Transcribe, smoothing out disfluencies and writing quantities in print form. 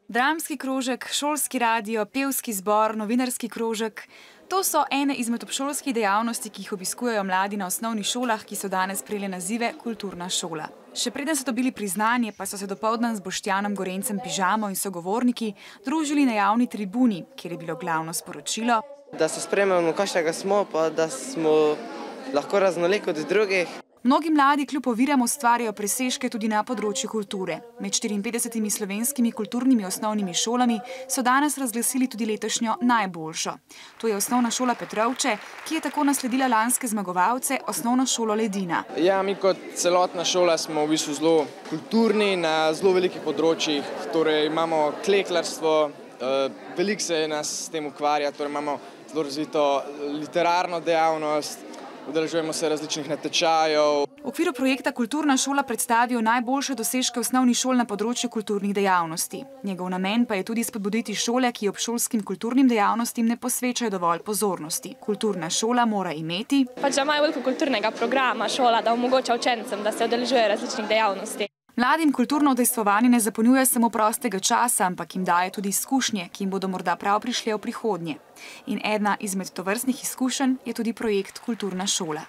Dramski krožek, šolski radio, pevski zbor, novinarski krožek. To so ene izmed obšolskih dejavnosti, ki jih obiskujejo mladi na osnovnih šolah, ki so danes prejele nazive Kulturna šola. Še preden so dobili priznanje, pa so se dopoldan z Boštjanom Gorencem Pižamo in sogovorniki družili na javni tribuni, kjer je bilo glavno sporočilo, da se sprejmemo, kakšnega smo, pa da smo lahko raznoliki od drugih. Mnogi mladi kljub oviram ustvarjajo presežke tudi na področju kulture. Med 54 slovenskimi kulturnimi osnovnimi šolami so danes razglasili tudi letošnjo najboljšo. To je osnovna šola Petrovče, ki je tako nasledila lanske zmagovalce, osnovno šolo Ledina. Ja, mi kot celotna šola smo v bistvu zelo kulturni na zelo velikih področjih. Torej imamo kleklarstvo, veliko se nas s tem ukvarja, torej imamo zelo razvito literarno dejavnost. Udeležujemo se različnih natečajev. V okviru projekta Kulturna šola predstavijo najboljše dosežke osnovnih šol na področju kulturnih dejavnosti. Njegov namen pa je tudi spodbuditi šole, ki obšolskim kulturnim dejavnostim ne posvečajo dovolj pozornosti. Kulturna šola mora imeti da ima veliko kulturnega programa šola, da omogoča učencem, da se udeležujejo različnih dejavnosti. Mladim kulturno udejstvovanje ne zapolnjuje samo prostega časa, ampak jim daje tudi izkušnje, ki jim bodo morda prav prišle v prihodnje. In ena izmed tovrstnih izkušenj je tudi projekt Kulturna šola.